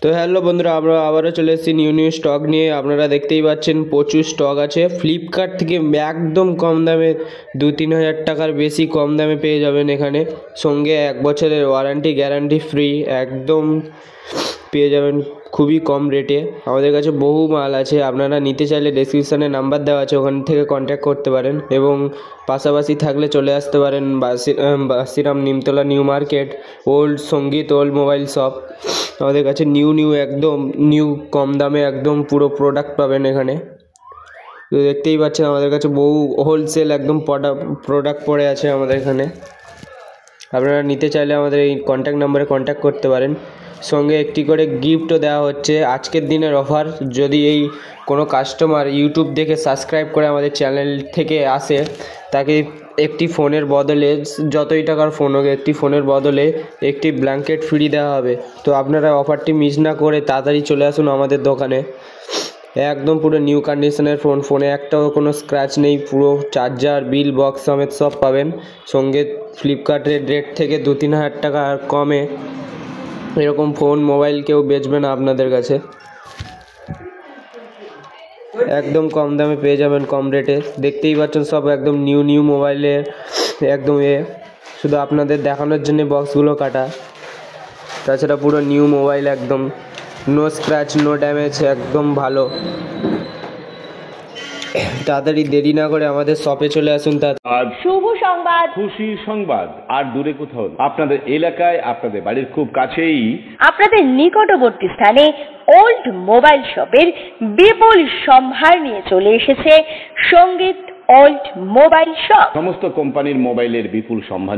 তো হ্যালো বন্ধুরা, আমরা আবারও চলে এসেছি নিউ স্টক নিয়ে। আপনারা দেখতেই পাচ্ছেন প্রচুর স্টক আছে। ফ্লিপকার্ট থেকে একদম কম দামে 2-3 হাজার টাকার বেশি কম দামে পেয়ে যাবেন এখানে। সঙ্গে 1 বছরের ওয়ারেন্টি গ্যারান্টি ফ্রি একদম পেয়ে যাবেন খুবই কম রেটে। আমাদের কাছে বহু মাল আছে, আপনারা নিতে চাইলে ডেসক্রিপশানে নাম্বার দেওয়া আছে, ওখান থেকে কন্ট্যাক্ট করতে পারেন এবং পাশাপাশি থাকলে চলে আসতে পারেন বাসিরাম নিমতলা নিউ মার্কেট ওল্ড সঙ্গীত ওল্ড মোবাইল শপ। আমাদের কাছে নিউ একদম কম দামে একদম পুরো প্রোডাক্ট পাবেন এখানে। তো দেখতেই পাচ্ছেন আমাদের কাছে বহু হোলসেল একদম প্রোডাক্ট পড়ে আছে আমাদের এখানে। আপনারা নিতে চাইলে আমাদের এই কন্ট্যাক্ট নাম্বারে কন্ট্যাক্ট করতে পারেন। সঙ্গে একটি করে গিফটও দেওয়া হচ্ছে আজকের দিনের অফার। যদি এই কোনো কাস্টমার ইউটিউব দেখে সাবস্ক্রাইব করে আমাদের চ্যানেল থেকে আসে, তাকে একটি ফোনের বদলে, যতই টাকার ফোন হোক, একটি ফোনের বদলে একটি ব্ল্যাঙ্কেট ফ্রি দেওয়া হবে। তো আপনারা অফারটি মিস না করে তাড়াতাড়ি চলে আসুন আমাদের দোকানে। একদম পুরো নিউ কন্ডিশনের ফোনে একটাও কোনো স্ক্র্যাচ নেই, পুরো চার্জার বিল বক্স সমেত সব পাবেন। সঙ্গে ফ্লিপকার্টের রেট থেকে 2-3 হাজার টাকা কমে এরকম ফোন মোবাইল কেউ বেচবে না আপনাদের কাছে। একদম কম দামে পেয়ে যাবেন, কম রেটে। দেখতেই পাচ্ছেন সব একদম নিউ মোবাইলের একদম শুধু আপনাদের দেখানোর জন্য বক্সগুলো কাটা। তাছাড়া পুরো নিউ মোবাইল, একদম নো স্ক্র্যাচ নো ড্যামেজ, একদম ভালো। তাড়াতাড়ি দেরি না করে আমাদের শপে চলে আসুন। আজ শুভ সংবাদ, খুশি সংবাদ। আর দূরে কোথাও, আপনাদের এলাকায়, আপনাদের বাড়ির খুব কাছেই, আপনাদের নিকটবর্তী স্থানে ওল্ড মোবাইল শপের বিপুল সম্ভার নিয়ে চলে এসেছে সঙ্গীত ওল্ড মোবাইল শপ। সমস্ত কোম্পানির মোবাইলের বিপুল সম্ভার